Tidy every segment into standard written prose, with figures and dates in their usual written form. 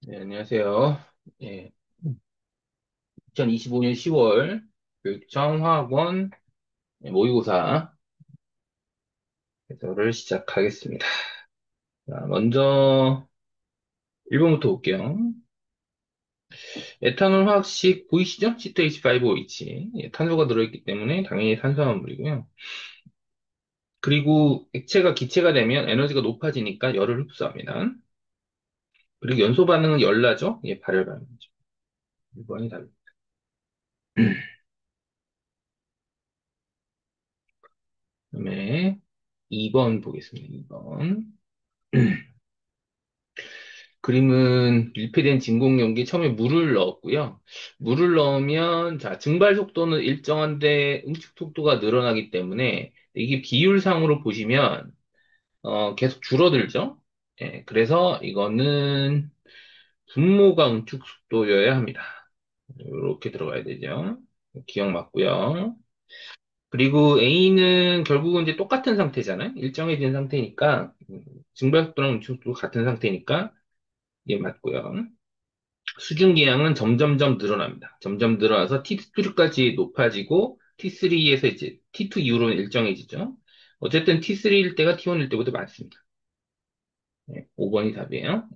네, 안녕하세요. 예, 2025년 10월 교육청화학원 모의고사 해설을 시작하겠습니다. 자, 먼저 1번부터 볼게요. 에탄올 화학식 보이시죠? C2H5OH. 예, 탄소가 들어있기 때문에 당연히 탄수화물이고요. 그리고 액체가 기체가 되면 에너지가 높아지니까 열을 흡수합니다. 그리고 연소 반응은 열나죠? 예, 발열 반응이죠. 1번이 답입니다. 그다음에 2번 보겠습니다. 2번. 그림은 밀폐된 진공 용기에 처음에 물을 넣었고요. 물을 넣으면 자 증발 속도는 일정한데 응축 속도가 늘어나기 때문에 이게 비율상으로 보시면 계속 줄어들죠. 예, 그래서 이거는 분모가 응축 속도여야 합니다. 이렇게 들어가야 되죠. 기억 맞고요. 그리고 A는 결국은 이제 똑같은 상태잖아요. 일정해진 상태니까 증발 속도랑 응축 속도 같은 상태니까 이게 맞고요. 수증기량은 점점점 늘어납니다. 점점 늘어나서 T2까지 높아지고 T3에서 이제 T2 이후로는 일정해지죠. 어쨌든 T3일 때가 T1일 때보다 많습니다. 네, 5번이 답이에요.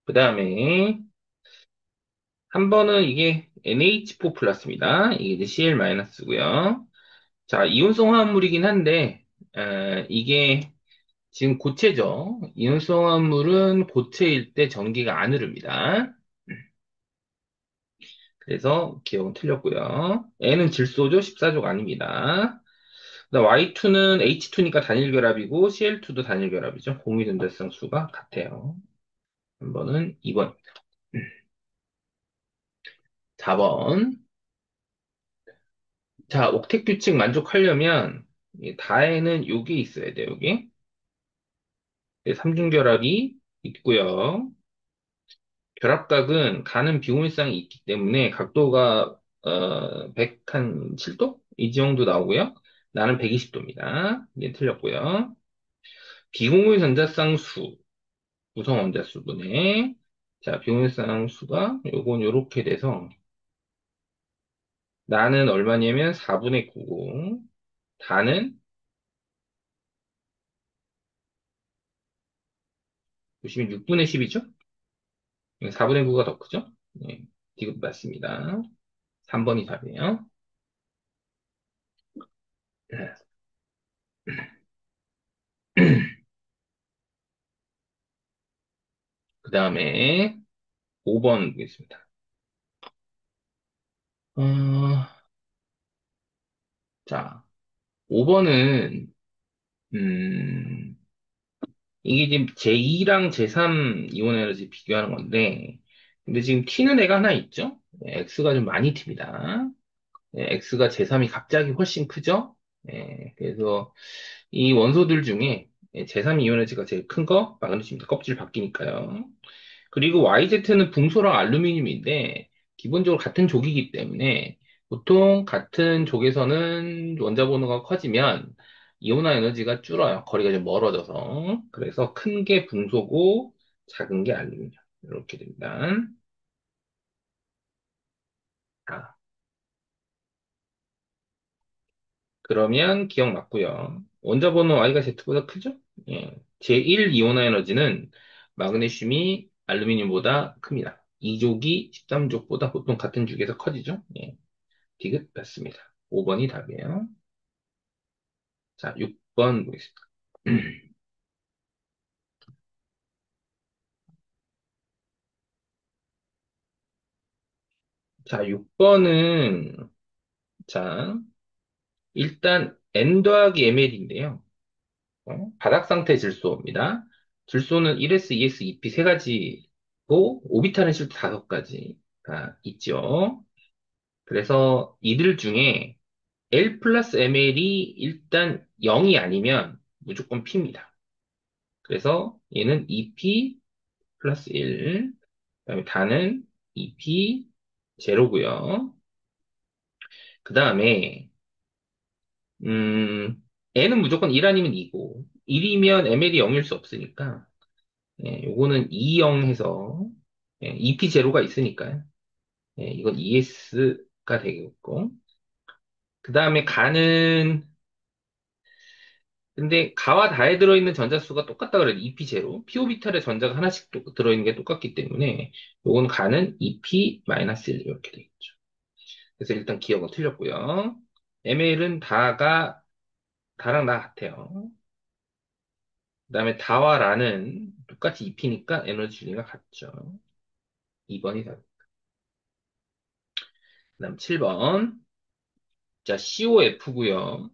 그 다음에 한 번은 이게 NH4 플러스입니다. 이게 이제 Cl-고요. 자, 이온성 화합물이긴 한데 이게 지금 고체죠. 이온성 화합물은 고체일 때 전기가 안 흐릅니다. 그래서 기억은 틀렸고요. N은 질소죠. 14족 아닙니다. 그다음 Y2는 H2니까 단일 결합이고 Cl2도 단일 결합이죠. 공유 전달성 수가 같아요. 3번은 2번입니다. 4번. 자, 옥텟 규칙 만족하려면 이 다에는 요게 있어야 돼요. 요게. 삼중 결합이 있고요. 결합각은 가는 비공유성이 있기 때문에 각도가 107도? 이 정도 나오고요. 나는 120도입니다. 이게 틀렸고요. 비공유 전자쌍수, 구성 원자수분의 자, 비공유쌍수가 요건 요렇게 돼서 나는 얼마냐면 4분의 9고 다는 보시면 6분의 10이죠? 4분의 9가 더 크죠? 네, 디귿 맞습니다. 3번이 답이에요. 그 다음에 5번 보겠습니다. 어, 자, 5번은 이게 지금 제2랑 제3 이온 에너지 비교하는 건데 근데 지금 T는 애가 하나 있죠? 네, X가 좀 많이 튑니다. 네, X가 제3이 갑자기 훨씬 크죠? 네, 그래서 이 원소들 중에 제3 이온 에너지가 제일 큰 거 마그네슘입니다. 껍질 바뀌니까요. 그리고 YZ는 붕소랑 알루미늄인데 기본적으로 같은 족이기 때문에 보통 같은 족에서는 원자 번호가 커지면 이온화 에너지가 줄어요. 거리가 좀 멀어져서. 그래서 큰 게 붕소고 작은 게 알루미늄. 이렇게 됩니다. 자, 그러면 기억 맞고요. 원자 번호 Y가 Z보다 크죠? 예. 제1 이온화 에너지는 마그네슘이 알루미늄보다 큽니다. 2족이 13족보다 보통 같은 족에서 커지죠? 예. 디귿 맞습니다. 5번이 답이에요. 자, 6번 보겠습니다. 자, 6번은, 자, 일단 N 더하기 ml인데요. 바닥 상태 질소입니다. 질소는 1s, 2s, 2p 세 가지고, 오비탈은 실제 다섯 가지가 있죠. 그래서 이들 중에 L 플러스 ml이 일단 0이 아니면 무조건 P입니다. 그래서 얘는 2p 플러스 1, 그다음에 다는 2p 제로고요. 그 다음에 n은 무조건 1 아니면 2고 1이면 ml이 0일 수 없으니까, 예, 요거는 2영 해서, 예, EP 제로가 있으니까요. 예, 이건 ES가 되겠고. 그 다음에 가는, 근데 가와 다에 들어있는 전자수가 똑같다 그래도 EP 제로. p 오비탈에 전자가 하나씩 들어있는 게 똑같기 때문에, 요건 가는 EP-1 이렇게 되겠죠. 그래서 일단 기억은 틀렸고요. ml은 다랑 나 같아요. 그 다음에 다와 라는 똑같이 EP니까 에너지 줄리가 같죠. 2번이 답. 그 다음 7번. 자, COF고요.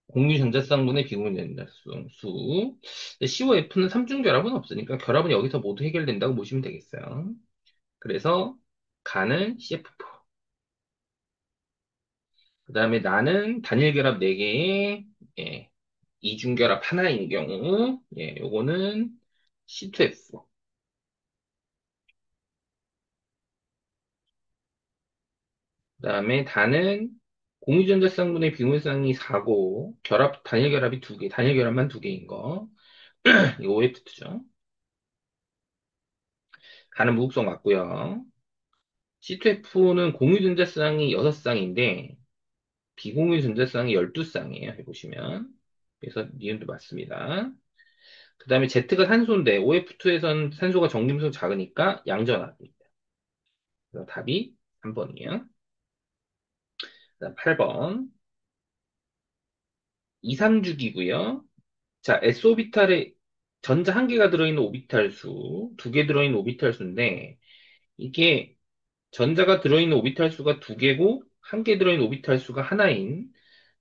공유 전자쌍분의 비공유 전자수. COF는 삼중 결합은 없으니까 결합은 여기서 모두 해결된다고 보시면 되겠어요. 그래서 가는 CF4. 그 다음에 나는 단일 결합 4개에 예, 이중 결합 하나인 경우 예, 요거는 C2F. 그다음에 다는 공유전자쌍분의 비공유쌍이 4고 단일 결합이 2개, 단일 결합만 2개인 거. 이거 OF2죠. 가는 무극성 맞고요. C2F는 공유전자쌍이 6쌍인데 비공유전자쌍이 12쌍이에요. 해보시면. 그래서 니은도 맞습니다. 그 다음에 Z가 산소인데 OF2에선 산소가 정금속 작으니까 양전압입니다. 그래서 답이 3번이에요. 그다음 8번. 2, 3주기고요. 자, S오비탈에 전자 한 개가 들어있는 오비탈 수, 2개 들어있는 오비탈 수인데, 이게 전자가 들어있는 오비탈 수가 2개고, 한 개 들어있는 오비탈 수가 하나인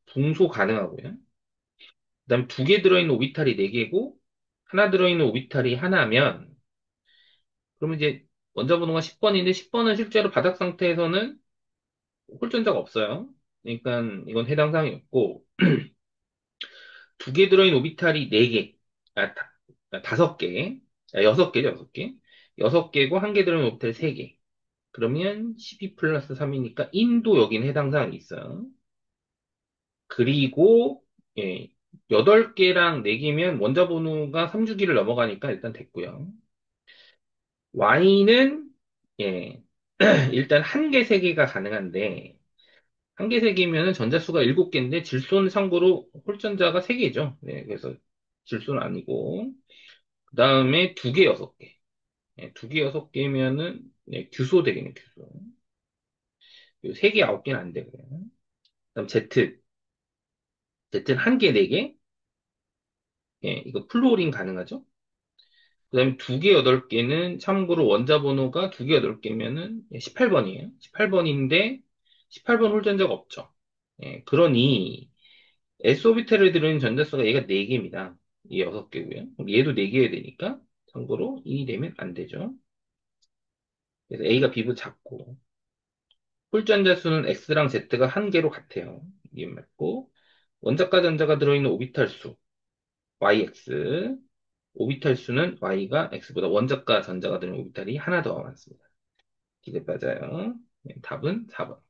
붕소 가능하고요. 그 다음에 2개 들어있는 오비탈이 4개고, 하나 들어있는 오비탈이 하나면, 그러면 이제 원자 번호가 10번인데, 10번은 실제로 바닥 상태에서는 홀전자가 없어요. 그러니까 이건 해당 사항이 없고, 2개 들어있는 오비탈이 4개, 다섯 개, 6개죠, 6개. 6개고 한 개 들어있는 오비탈 3개. 그러면 12 플러스 3이니까 인도 여긴 해당 사항이 있어요. 그리고, 예, 8개랑 4개면 원자 번호가 3주기를 넘어가니까 일단 됐고요. Y는, 예, 일단 한 개, 3개가 가능한데, 한 개, 3개면은 전자수가 7개인데, 질소는 참고로 홀전자가 3개죠. 네, 그래서 질소는 아니고, 그 다음에 2개, 6개. 네, 2개, 6개면은, 네, 규소 되겠네, 규소. 3개, 9개는 안 되고요. 그 다음 Z. Z는 한 개, 4개. 예, 이거 플루오린 가능하죠? 그 다음에 2개, 8개는 참고로 원자 번호가 2개, 8개면은 18번이에요. 18번인데, 18번 홀전자가 없죠. 예, 그러니, S오비탈에 들어있는 전자수가 얘가 4개입니다. 얘 6개고요. 그럼 얘도 4개여야 되니까, 참고로 이 내면 안 되죠. 그래서 A가 B보다 작고, 홀전자 수는 X랑 Z가 한 개로 같아요. 이게 맞고, 원자과 전자가 들어있는 오비탈 수, YX, 오비탈 수는 Y가 X보다 원자과 전자가 들어있는 오비탈이 하나 더 많습니다. 기대 빠져요. 네, 답은 4번.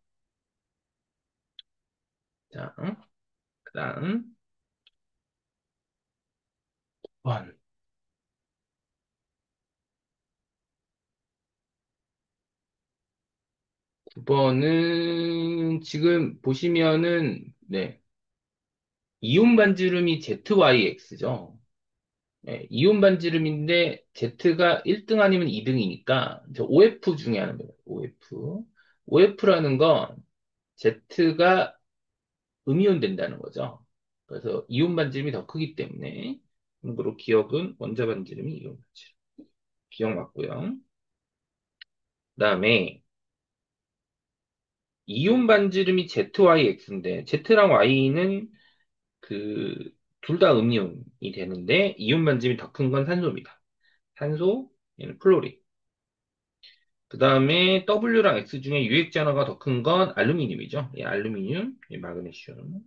자, 그 다음, 9번. 9번은 지금 보시면은, 네, 이온 반지름이 ZYX죠. 네, 이온 반지름인데 Z가 1등 아니면 2등이니까 OF 중에 하나입니다. OF. OF라는 건 Z가 음이온 된다는 거죠. 그래서 이온 반지름이 더 크기 때문에 참고로 기억은 원자 반지름이 이온 반지름. 기억 맞고요. 그다음에 이온 반지름이 ZYX인데 Z랑 Y는 그 둘 다 음이온이 되는데 이온 반지름이 더 큰 건 산소입니다. 산소, 얘는 플로린. 그 다음에 W랑 X 중에 유액전화가 더 큰 건 알루미늄이죠. 예, 알루미늄, 예, 마그네슘.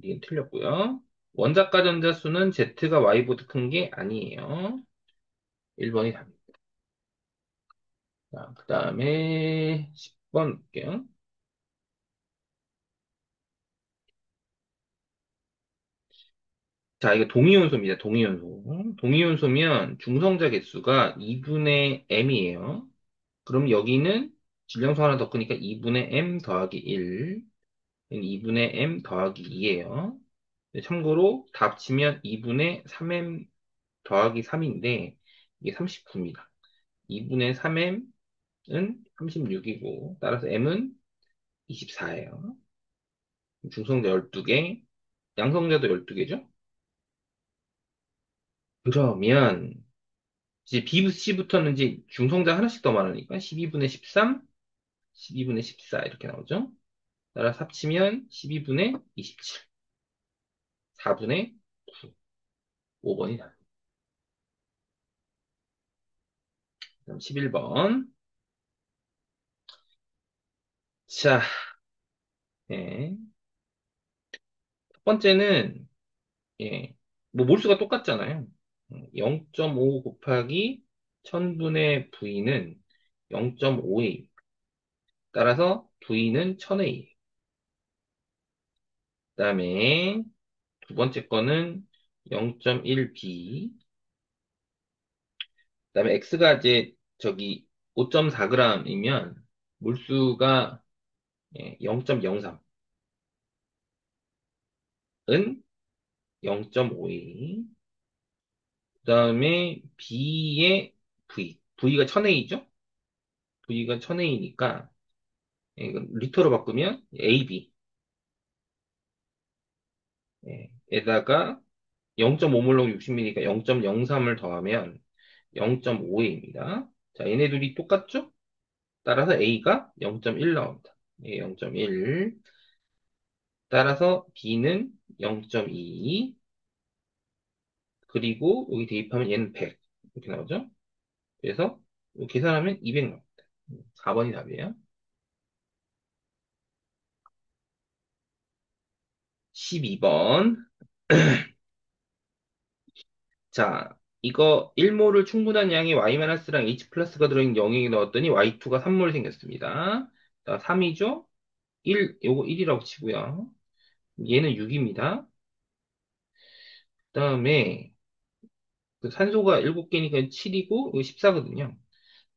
이게 틀렸고요. 원자과 전자수는 Z가 Y보다 큰 게 아니에요. 1번이 답입니다. 자, 그 다음에 10번 볼게요. 자, 이거 동위원소입니다. 동위원소. 동위원소면 중성자 개수가 2분의 m이에요. 그럼 여기는 질량수 하나 더 끄니까 2분의 m 더하기 1, 2분의 m 더하기 2예요. 참고로 다 합치면 2분의 3m 더하기 3인데 이게 39입니다. 2분의 3m은 36이고 따라서 m은 24예요. 중성자 12개, 양성자도 12개죠? 그러면 이제 B, C부터는 이제 중성자 하나씩 더 많으니까 12분의 13, 12분의 14 이렇게 나오죠? 따라서 합치면 12분의 27, 4분의 9, 5번이 나옵니다. 그럼 11번. 자, 예. 첫 번째는 예, 뭐 몰수가 똑같잖아요. 0.5 곱하기 1000분의 V는 0.5A. 따라서 V는 1000A. 그다음에 두 번째 거는 0.1B. 그다음에 X가 이제 저기 5.4g이면 몰수가 0.03은 0.5A. 그다음에 B의 V. V가 1000A죠? V가 1000A니까 이거 리터로 바꾸면 AB. 에다가 0.5몰록 60ml니까 0.03을 더하면 0.5A입니다. 자, 얘네 둘이 똑같죠? 따라서 A가 0.1 나옵니다. A 0.1. 따라서 B는 0.2. 그리고 여기 대입하면 얘는 100. 이렇게 나오죠? 그래서 이거 계산하면 200 나옵니다. 4번이 답이에요. 12번. 자, 이거 1몰을 충분한 양의 Y-랑 H 플러스가 들어있는 영역에 넣었더니 Y2가 3몰 생겼습니다. 자, 3이죠? 1, 요거 1이라고 치고요. 얘는 6입니다. 그 다음에 그 산소가 7개니까 7이고, 이거 14거든요.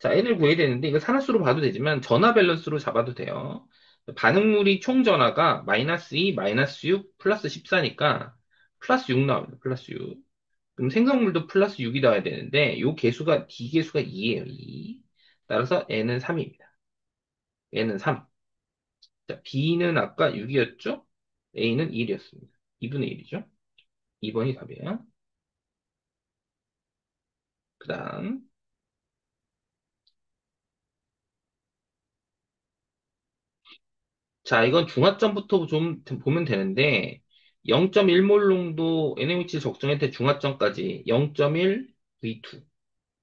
자, n을 구해야 되는데, 이거 산화수로 봐도 되지만, 전화 밸런스로 잡아도 돼요. 반응물이 총 전화가 마이너스 2, 마이너스 6, 플러스 14니까, 플러스 6 나옵니다. 플러스 6. 그럼 생성물도 플러스 6이 나와야 되는데, 요 개수가, D 개수가 2예요, 2. 따라서 n은 3입니다. n은 3. 자, B는 아까 6이었죠? A는 1이었습니다. 2분의 1이죠? 2번이 답이에요. 그 다음. 자, 이건 중화점부터 좀 보면 되는데, 0.1몰 농도 NaOH 적정할 때 중화점까지 0.1 V2.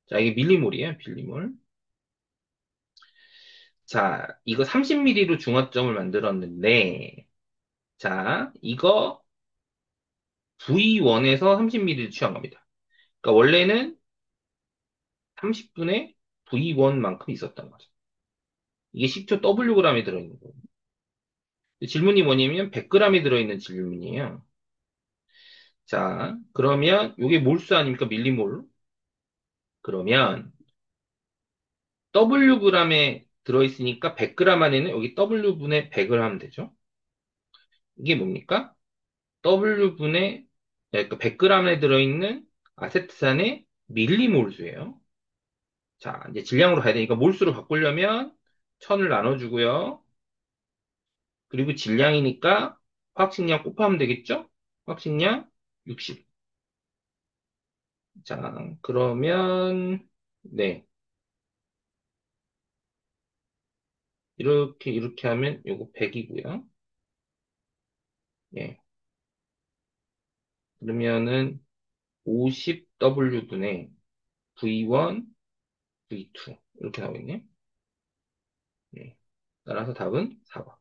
자, 이게 밀리몰이에요, 밀리몰. 자, 이거 30ml로 중화점을 만들었는데, 자, 이거 V1에서 30ml를 취한 겁니다. 그러니까 원래는 30분에 V1만큼 있었던 거죠. 이게 10초 Wg이 들어있는 거예요. 질문이 뭐냐면 100g이 들어있는 질문이에요. 자, 그러면 이게 몰수 아닙니까? 밀리몰. 그러면 Wg에 들어있으니까 100g 안에는 여기 W분의 100을 하면 되죠. 이게 뭡니까? W분의 그러니까 100g에 들어있는 아세트산의 밀리몰수예요. 자, 이제 질량으로 가야 되니까 몰수로 바꾸려면 1000을 나눠주고요. 그리고 질량이니까 화학식량 곱하면 되겠죠? 화학식량 60. 자, 그러면 네. 이렇게 하면 요거 100이고요. 예. 그러면은 50W분의 V1, V2 이렇게 나오겠네요. 예. 따라서 답은 4번.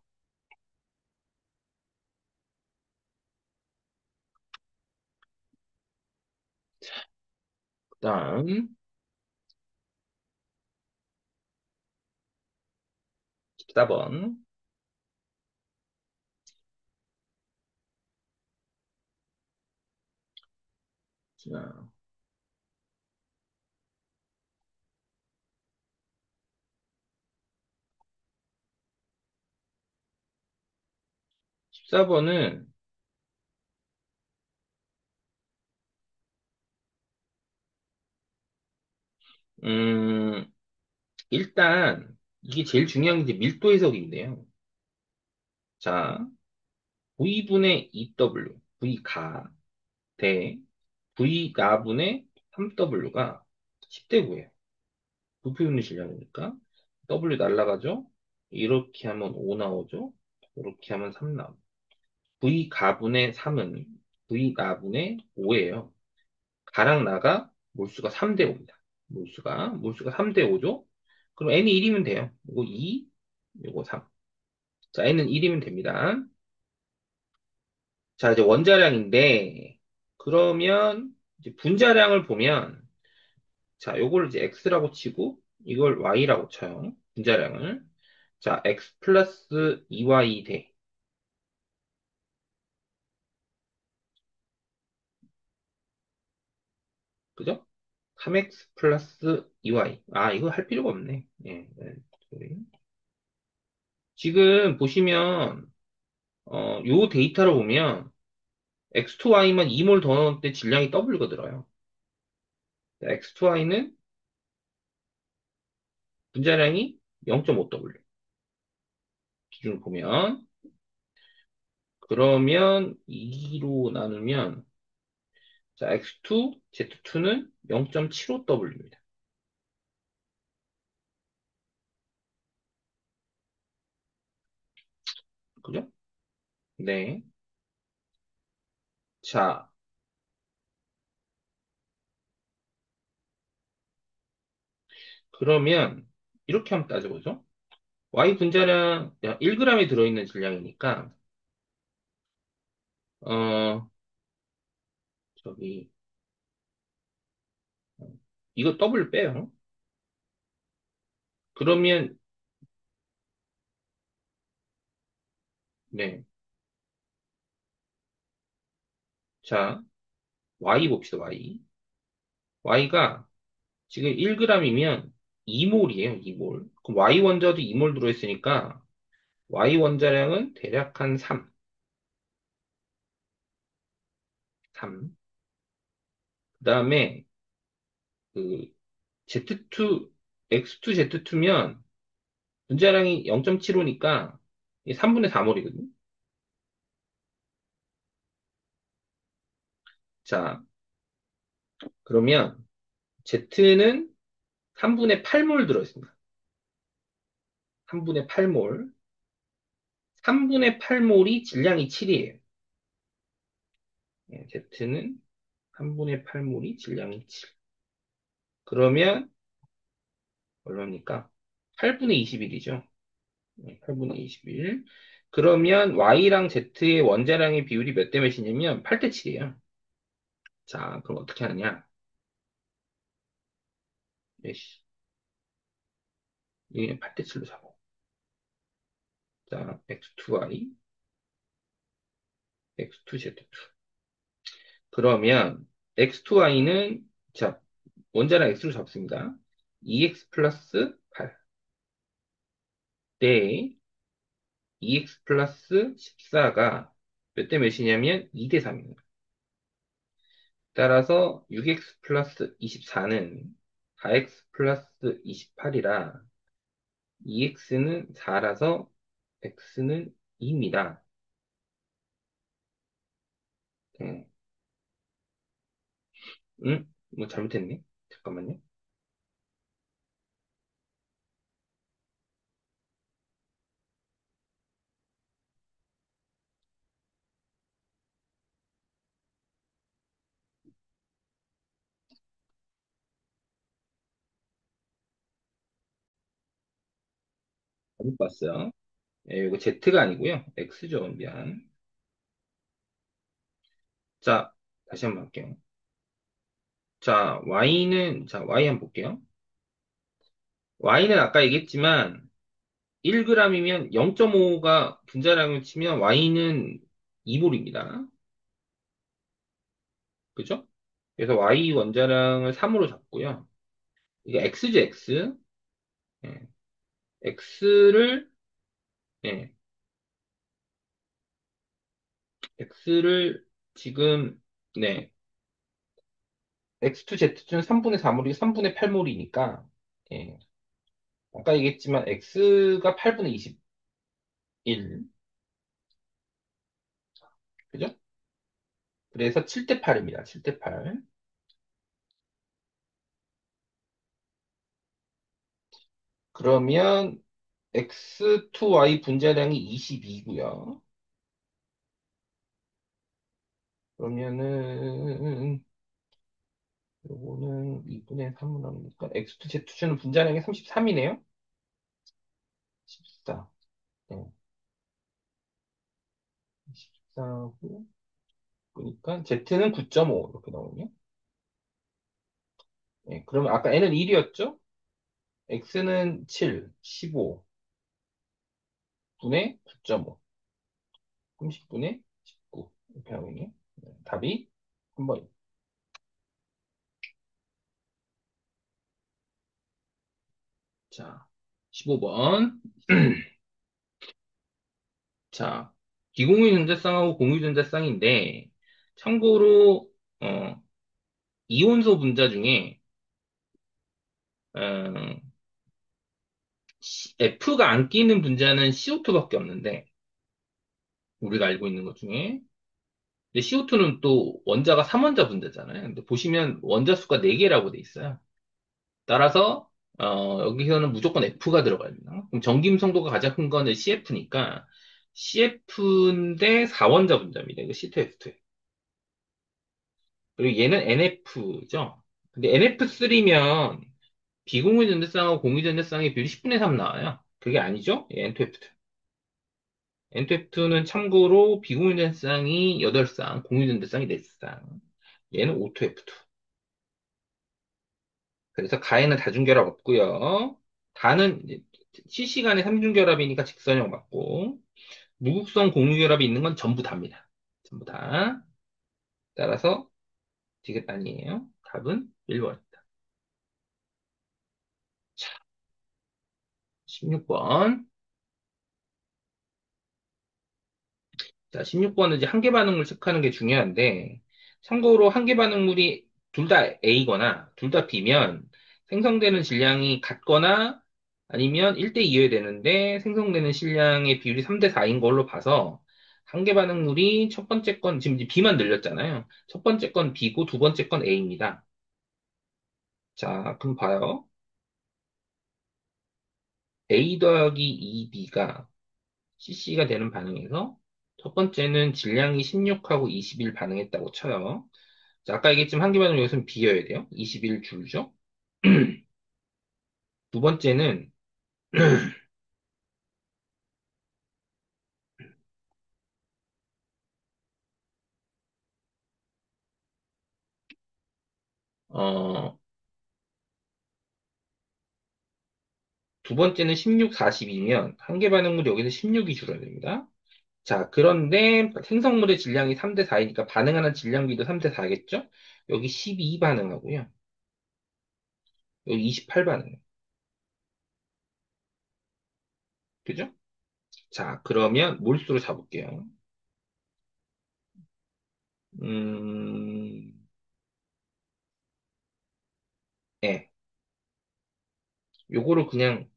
그다음 14번. 자, 14번은, 음, 일단, 이게 제일 중요한 게 이제 밀도 해석인데요. 자, V분의 EW, V가 대 V나분의 3W가 10대 9예요. 부피분의 질량이니까. W 날라가죠? 이렇게 하면 5 나오죠? 이렇게 하면 3 나오죠. V가분의 3은 V나분의 5예요. 가랑 나가 몰수가 3대 5입니다. 몰수가 3대 5죠? 그럼 n이 1이면 돼요. 이거 2, 이거 3. 자, n은 1이면 됩니다. 자, 이제 원자량인데, 그러면 이제 분자량을 보면, 자, 요걸 이제 x라고 치고, 이걸 y라고 쳐요. 분자량을. 자, x 플러스 2y 대, 그죠? 3x 플러스 2y. 아, 이거 할 필요가 없네. 예, 네, sorry. 지금 보시면, 요 데이터를 보면, x2y만 2몰 더 넣을 때 질량이 W가 들어요. x2y는 분자량이 0.5W. 기준을 보면, 그러면 2로 나누면, 자, x2, z2는 0.75W입니다. 그죠? 네. 자, 그러면, 이렇게 한번 따져보죠. Y 분자량 1g이 들어있는 질량이니까, 어, 저기, 어, 이거 W 빼요. 그러면, 네. 자, Y 봅시다, Y. Y가 지금 1g이면 2몰이에요, 2몰. 그럼 Y 원자도 2몰 들어있으니까, Y 원자량은 대략 한 3. 3. 그 다음에, 그, Z2, X2, Z2면, 분자량이 0.75니까, 3분의 4몰이거든요. 자, 그러면, Z는 3분의 8몰 들어있습니다. 3분의 8몰. 3분의 8몰이 질량이 7이에요. Z는 3분의 8몰이 질량이 7. 그러면 얼마입니까? 8분의 21이죠. 8분의 21. 그러면 Y랑 Z의 원자량의 비율이 몇 대 몇이냐면 8대 7이에요. 자, 그럼 어떻게 하느냐? 시 이게 8대 7로 잡아. 자, X2Y, X2Z2. 그러면 X2Y는 자, 원자량 X로 잡습니다. 2X 플러스 8 대 2X 플러스 14가 몇 대 몇이냐면 2대 3입니다. 따라서 6X 플러스 24는 4X 플러스 28이라 2X는 4라서 X는 2입니다. 네. 응? 뭐 잘못했네. 잠깐만요. 잘못 봤어요. 예, 이거 Z가 아니고요. X죠, 미안. 자, 다시 한번 할게요. 자, Y 한번 볼게요. Y는 아까 얘기했지만, 1g이면 0.5가 분자량을 치면 Y는 2몰입니다. 그죠? 그래서 y 원자량을 3으로 잡고요. 이게 x죠, x. 예. x를, 예, x를 지금, 네, x2, z2는 3분의 4몰이 3분의 8몰이니까, 예, 아까 얘기했지만 x가 8분의 21, 그죠? 그래서 7대 8입니다. 7대 8. 그러면 x2y 분자량이 22고요. 그러면은 요거는 2분의 3을 하니까 x2, z2는 분자량이 33이네요. 14. 네, 14고 그러니까 z는 9.5 이렇게 나오네요. 네, 그러면 아까 n은 1이었죠? x는 7, 15 분의 9.5, 30분의 19 이렇게 나오네요. 네, 답이 3번. 자, 15번. 자, 기공유 전자쌍하고 공유 전자쌍인데, 참고로, 이온소 분자 중에, 어, F가 안 끼는 분자는 CO2밖에 없는데, 우리가 알고 있는 것 중에. 근데 CO2는 또 원자가 3원자 분자잖아요. 근데 보시면 원자 수가 4개라고 돼 있어요. 따라서, 여기서는 무조건 F가 들어갑니다. 그럼 전김성도가 가장 큰 거는 CF니까, CF인데 4원자 분자입니다. 이거 C2F2. 그리고 얘는 NF죠. 근데 NF3면 비공유전자쌍하고 공유전자쌍의 비율이 10분의 3 나와요. 그게 아니죠? 예, N2F2. N2F2는 참고로 비공유전자쌍이 8쌍, 공유전자쌍이 4쌍. 얘는 O2F2. 그래서 가에는 다중결합 없고요. 다는 이제 실시간에 삼중결합이니까 직선형 맞고, 무극성 공유결합이 있는 건 전부 다입니다. 전부 다. 따라서 디귿 아니에요. 답은 1번입니다. 자, 16번. 자, 16번은 이제 한계 반응물 체크하는 게 중요한데, 참고로 한계 반응물이 둘 다 A거나 둘 다 B면 생성되는 질량이 같거나 아니면 1대 2여야 되는데 생성되는 질량의 비율이 3대 4인 걸로 봐서 한계 반응물이 첫 번째 건, 지금 이제 B만 늘렸잖아요. 첫 번째 건 B고 두 번째 건 A입니다. 자, 그럼 봐요. A 더하기 2B가 CC가 되는 반응에서 첫 번째는 질량이 16하고 21 반응했다고 쳐요. 자, 아까 얘기했지만 한계 반응 여기서는 비어야 돼요. 21줄죠. 두 번째는 어, 두 번째는 16, 40이면 한계 반응물이 여기서 16이 줄어야 됩니다. 자, 그런데 생성물의 질량이 3대 4이니까 반응하는 질량비도 3대 4겠죠? 여기 12 반응하고요. 여기 28 반응. 그죠? 자, 그러면 몰수로 잡을게요. 음, 예. 요거를 그냥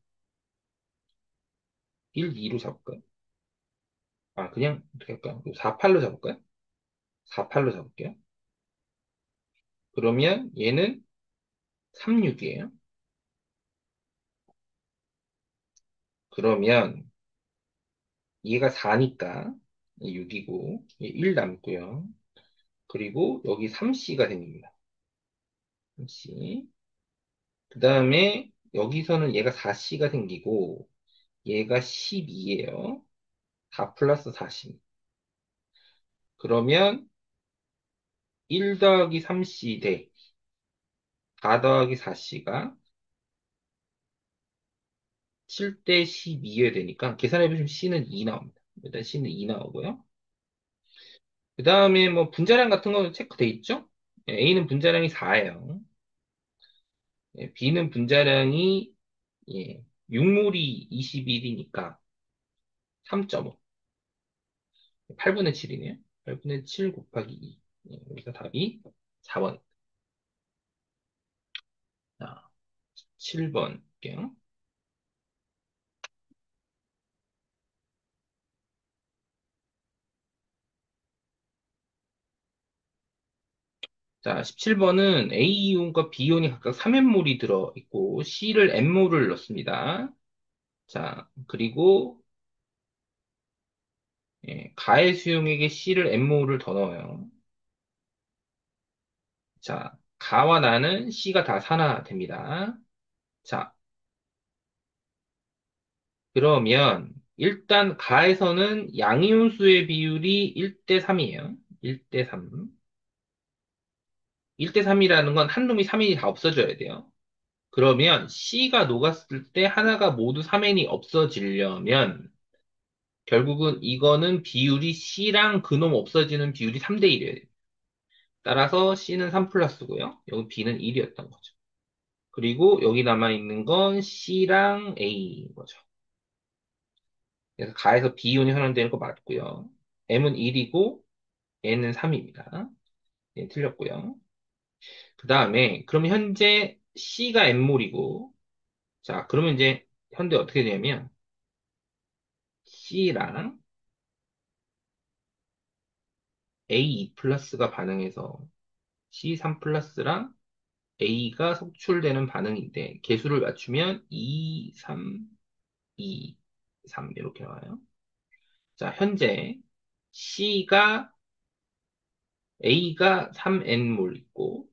1, 2로 잡을까요? 아, 그냥 어떻게 할까요? 48로 잡을까요? 48로 잡을게요. 그러면 얘는 36이에요. 그러면 얘가 4니까 6이고 1 남고요. 그리고 여기 3C가 생깁니다. 3C. 그 다음에 여기서는 얘가 4C가 생기고 얘가 12예요. 4 플러스 40. 그러면 1 더하기 3C 대 4 더하기 4C가 7대 12여야 되니까 계산해보시면 C는 2 나옵니다. 일단 C는 2 나오고요. 그 다음에 뭐 분자량 같은 거 체크돼 있죠? A는 분자량이 4예요. B는 분자량이 6몰이 21이니까 3.5. 8분의 7이네요. 8분의 7 곱하기 2. 여기서 답이 4번. 자, 7번 볼게요. 자, 17번은 A이온과 B이온이 각각 3N몰이 들어있고 C를 N몰을 넣습니다. 자, 그리고 가의 수용액에 C를 N몰을 더 넣어요. 자, 가와 나는 C가 다 산화됩니다. 자, 그러면 일단 가에서는 양이온수의 비율이 1대 3이에요. 1대 3. 1대 3이라는 건 한 놈이 3N이 다 없어져야 돼요. 그러면 C가 녹았을 때 하나가 모두 3N이 없어지려면 결국은 이거는 비율이 C랑 그놈 없어지는 비율이 3대 1이어야 돼요. 따라서 C는 3 플러스고요. 여기 B는 1이었던 거죠. 그리고 여기 남아있는 건 C랑 A인 거죠. 그래서 가에서 B이온이 선언되는 거 맞고요. M은 1이고 N은 3입니다. 네, 틀렸고요. 그 다음에 그럼 현재 C가 N몰이고 자 그러면 이제 현재 어떻게 되냐면 C랑 A2 플러스가 반응해서 C3 플러스랑 A가 속출되는 반응인데 개수를 맞추면 2, 3, 2, 3 이렇게 나와요. 자 현재 C가 A가 3N몰 있고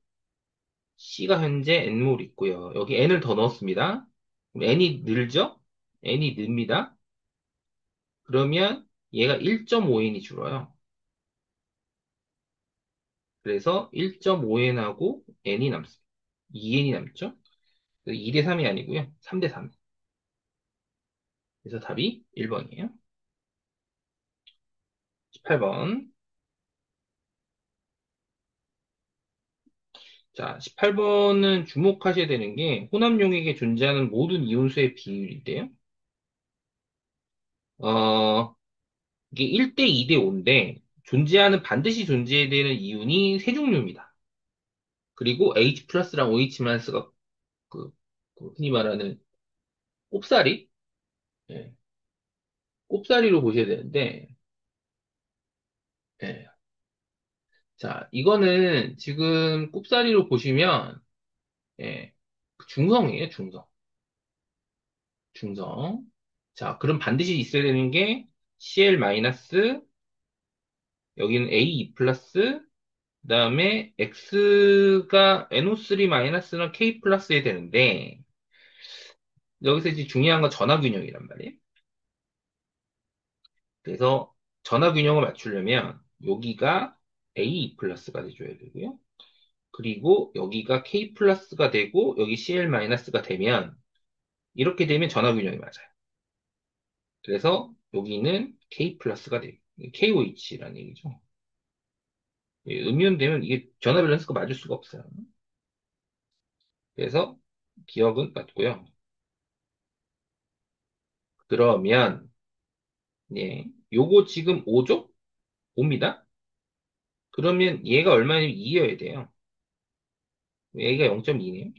C가 현재 N몰 있고요. 여기 N을 더 넣었습니다. 그럼 N이 늘죠? N이 늡니다. 그러면 얘가 1.5N이 줄어요. 그래서 1.5N하고 N이 남습니다. 2N이 남죠? 2대 3이 아니고요. 3대 3. 그래서 답이 1번이에요. 18번. 자, 18번은 주목하셔야 되는 게 혼합용액에 존재하는 모든 이온수의 비율인데요. 어, 이게 1대 2대 5인데 반드시 존재해야 되는 이온이 세 종류입니다. 그리고 H 플러스랑 OH 마이너스가 그, 그 흔히 말하는 꼽사리? 예, 꼽사리로 보셔야 되는데, 예. 자, 이거는 지금 꼽사리로 보시면, 예, 중성이에요, 중성. 중성. 자, 그럼 반드시 있어야 되는 게 Cl 마이너스, 여기는 A 플러스, 그 다음에 X가 NO3 마이너스는 K 플러스에 되는데, 여기서 이제 중요한 건 전화균형이란 말이에요. 그래서 전화균형을 맞추려면 여기가 A 플러스가 돼줘야 되고요. 그리고 여기가 K 플러스가 되고 여기 Cl 마이너스가 되면 이렇게 되면 전화균형이 맞아요. 그래서 여기는 K 플러스가 돼요. KOH라는 얘기죠. 음이온 되면 이게 전화 밸런스가 맞을 수가 없어요. 그래서 기억은 맞고요. 그러면 요거 지금 5죠? 5입니다. 그러면 얘가 얼마냐면 2여야 돼요. 얘가 0.2네요.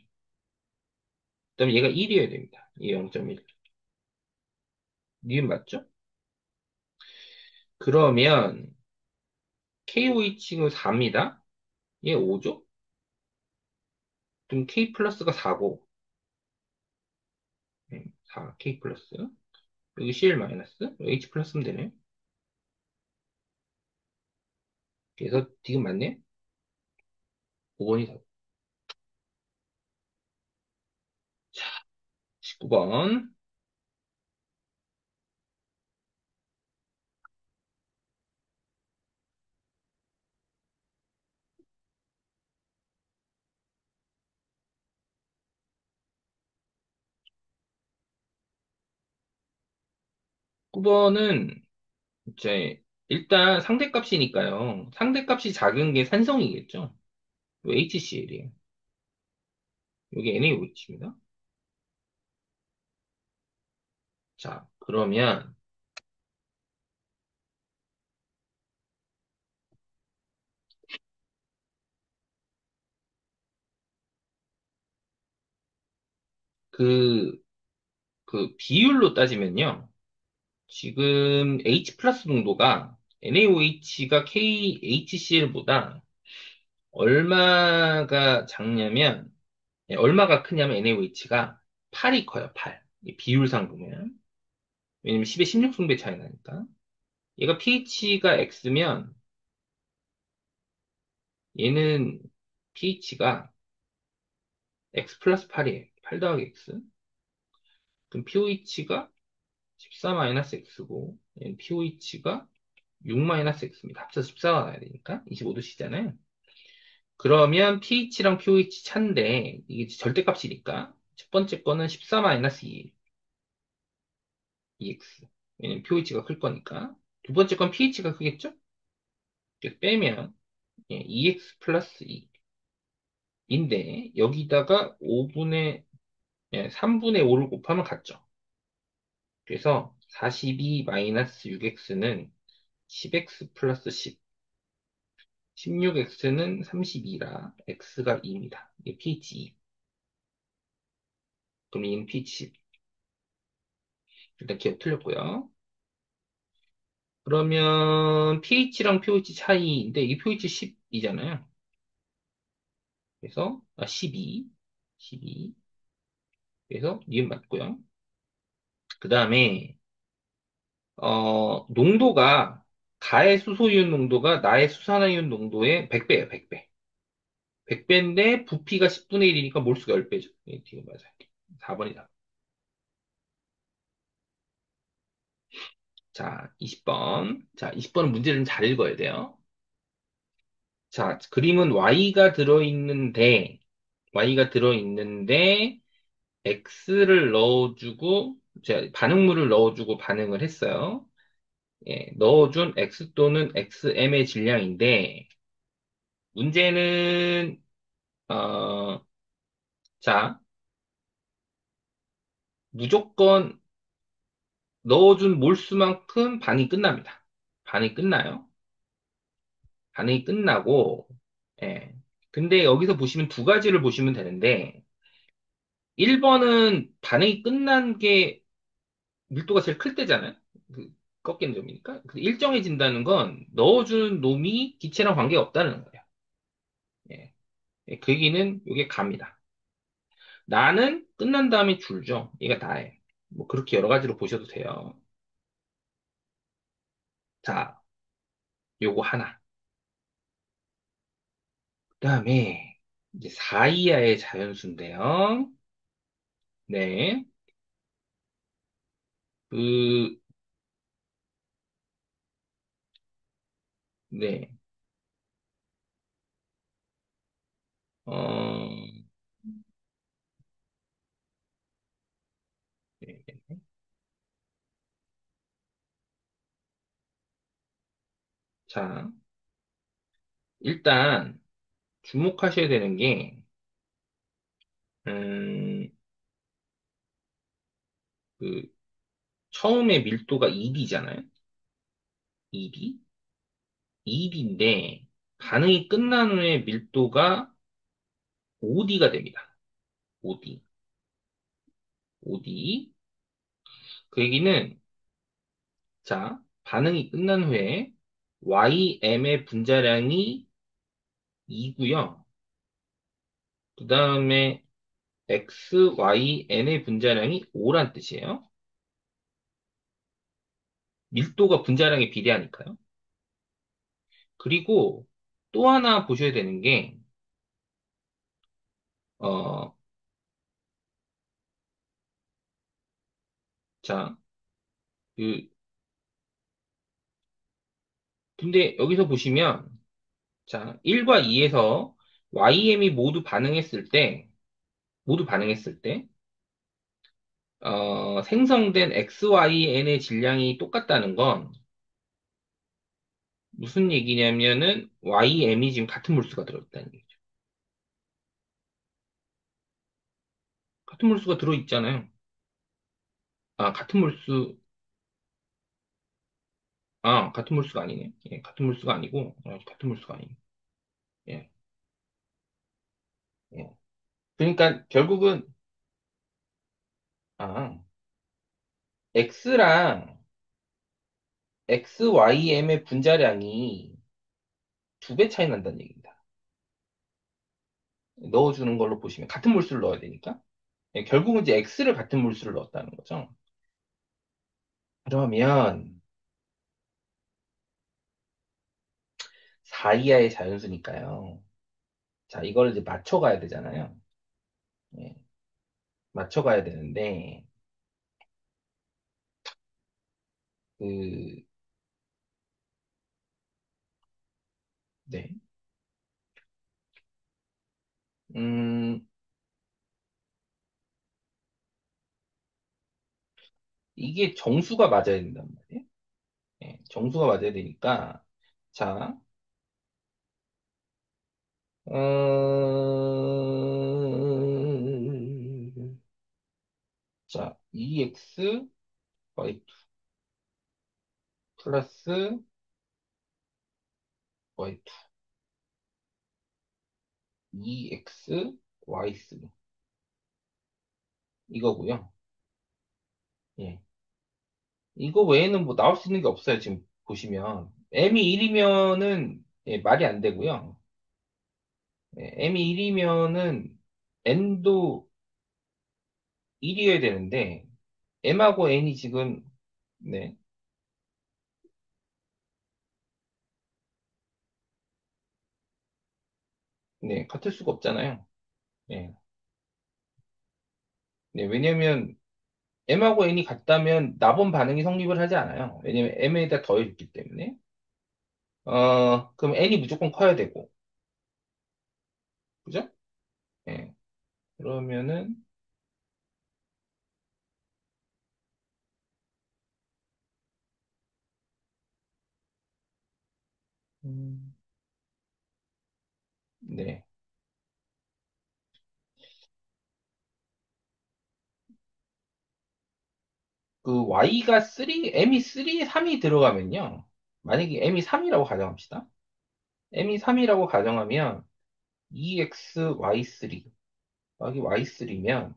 그다음에 얘가 1이어야 됩니다. 얘 0.1. 니은 맞죠? 그러면 KOH가 4입니다. 얘 5죠? 그럼 K 플러스가 4고 4 K 플러스 여기 CL 마이너스 H 플러스면 되네요. 그래서 지금 맞네? 5번이 답. 자, 19번. 19번은 이제 일단 상대값이니까요. 상대값이 작은 게 산성이겠죠. HCl이에요. 여기 NaOH입니다. 자, 그러면 그, 그 비율로 따지면요. 지금 H 플러스 농도가 NaOH가 KHCl보다 얼마가 작냐면, 얼마가 크냐면 NaOH가 8이 커요, 8. 이 비율상 보면. 왜냐면 10에 16승배 차이 나니까. 얘가 pH가 X면 얘는 pH가 X 플러스 8이에요. 8 더하기 X. 그럼 pOH가 14-X고, 얘는 pOH가 6-X입니다. 합쳐서 14가 나야 되니까. 25도씨잖아요. 그러면 pH랑 pOH 차인데, 이게 절대값이니까, 첫 번째 거는 14-2, 2x. 왜냐면 pOH가 클 거니까. 두 번째 건 pH가 크겠죠? 이렇게 빼면, 2x 플러스 2인데, 여기다가 3분의 5를 곱하면 같죠. 그래서 42-6x는 10x 플러스 10. 16x는 32라 x가 2입니다. 이게 pH 2. 그럼 얘는 pH 10. 일단 기억 틀렸고요. 그러면 pH랑 pH 차이인데 이게 pH 10이잖아요. 그래서 12. 12. 그래서 니은 맞고요. 그 다음에 농도가 가의 수소이온 농도가 나의 수산화이온 농도의 100배예요. 100배. 100배인데 부피가 10분의 1이니까 몰수가 10배죠. 예, 뒤에 맞아요. 4번이다. 자, 20번. 자, 20번은 문제를 좀 잘 읽어야 돼요. 자, 그림은 Y가 들어있는데, X를 넣어주고, 자, 반응물을 넣어주고 반응을 했어요. 예, 넣어준 X 또는 XM의 질량인데, 문제는, 어, 자, 무조건 넣어준 몰수만큼 반응이 끝납니다. 반응이 끝나요. 반응이 끝나고, 예. 근데 여기서 보시면 두 가지를 보시면 되는데, 1번은 반응이 끝난 게 밀도가 제일 클 때잖아요. 그 꺾이는 점이니까. 일정해진다는 건 넣어준 놈이 기체랑 관계가 없다는 거예요. 예. 예, 그 얘기는 이게 갑니다. 나는 끝난 다음에 줄죠. 얘가 다예요. 뭐 그렇게 여러 가지로 보셔도 돼요. 자, 요거 하나. 그다음에 이제 4 이하의 자연수인데요. 네. 그, 네. 어, 네. 네. 자, 일단 주목하셔야 되는 게, 음, 그, 처음에 밀도가 2D잖아요? 2D? 2D인데, 반응이 끝난 후에 밀도가 5D가 됩니다. 5D. 5D. 그 얘기는, 자, 반응이 끝난 후에 YM의 분자량이 2고요. 그 다음에 XYN의 분자량이 5란 뜻이에요. 밀도가 분자량에 비례하니까요. 그리고 또 하나 보셔야 되는 게, 어, 자, 그, 근데 여기서 보시면, 자, 1과 2에서 YM이 모두 반응했을 때, 생성된 XYN의 질량이 똑같다는 건 무슨 얘기냐면은 YM이 지금 같은 몰수가 들어있다는 얘기죠. 같은 물수가 들어있잖아요. 아, 같은 물수가 아니네. 예, 같은 물수가 아니고, 같은 물수가 아니네. 예, 예. 그러니까 결국은, 아, X랑 XYM의 분자량이 두 배 차이 난다는 얘기입니다. 넣어주는 걸로 보시면, 같은 물수를 넣어야 되니까. 예, 결국은 이제 X를 같은 물수를 넣었다는 거죠. 그러면, 4 이하의 자연수니까요. 자, 이걸 이제 맞춰가야 되잖아요. 예, 맞춰가야 되는데, 그, 네. 음, 이게 정수가 맞아야 된단 말이에요. 예, 정수가 맞아야 되니까, 자, 자, EX, Y2 플러스 Y2, EX, Y3. 이거고요. 예. 이거 외에는 뭐 나올 수 있는 게 없어요. 지금 보시면. M이 1이면은, 예, 말이 안 되고요. 예, M이 1이면은, N도 1이어야 되는데, M하고 N이 지금, 네, 네, 같을 수가 없잖아요. 예. 네, 왜냐면, M하고 N이 같다면 나본 반응이 성립을 하지 않아요. 왜냐면 M에다 더해줬기 때문에. 그럼 N이 무조건 커야 되고. 그죠? 예. 그러면은, 음, 네. 그 Y가 3, M이 3, 3이 들어가면요. 만약에 M이 3이라고 가정합시다. M이 3이라고 가정하면 EX Y3 여기 Y3면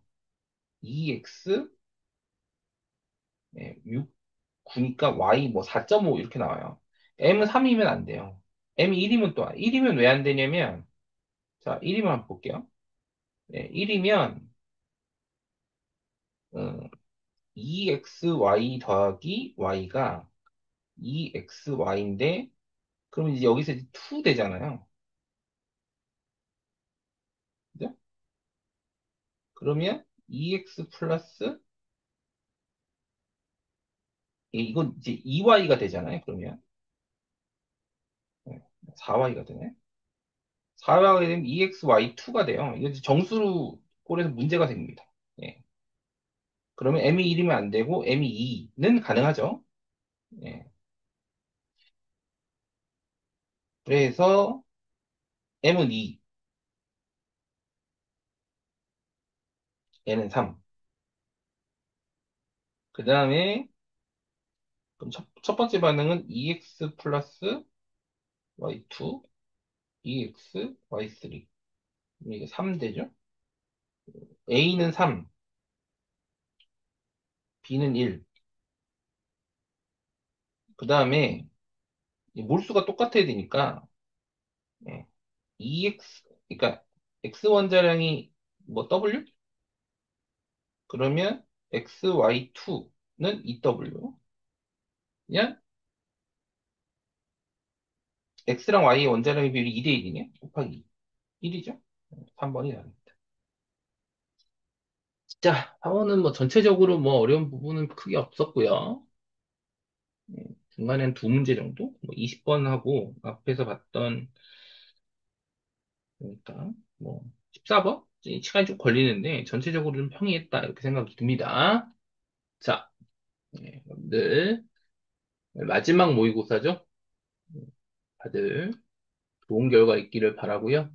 EX 6, 9니까 Y 뭐 4.5 이렇게 나와요. M은 3이면 안 돼요. M이 1이면 또 1이면 왜 안 되냐면 자, 1이면 한번 볼게요. 네, 1이면 2xy 더하기 y가 2xy인데 그럼 이제 여기서 이제 2 되잖아요. 그죠? 그러면 2x 플러스 이건 이제 2y가 되잖아요. 그러면 4y가 되네. 4y가 되면 2xy2가 돼요. 이거 이제 정수로 꼴에서 문제가 생깁니다. 예. 그러면 m이 1이면 안 되고 m이 2는 가능하죠. 예. 그래서 m은 2, n은 3. 그 다음에 그럼 첫 번째 반응은 2x 플러스 y2, 2x, y3. 이게 3 되죠? a는 3, b는 1. 그 다음에 몰수가 똑같아야 되니까 예, 2x, 그러니까 x 원자량이 뭐 w? 그러면 xy2는 2w. 그냥 x랑 y의 원자량의 비율이 2대 1이네? 곱하기 1이죠? 3번이 나옵니다. 자, 하원은 뭐 전체적으로 뭐 어려운 부분은 크게 없었고요. 중간엔 두 문제 정도? 뭐 20번 하고 앞에서 봤던 그러니까 뭐 14번? 시간이 좀 걸리는데 전체적으로 좀 평이했다 이렇게 생각이 듭니다. 자, 여러분들 마지막 모의고사죠? 다들 좋은 결과 있기를 바라고요.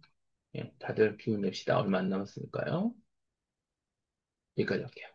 다들 기운 냅시다. 얼마 안 남았으니까요. 여기까지 할게요.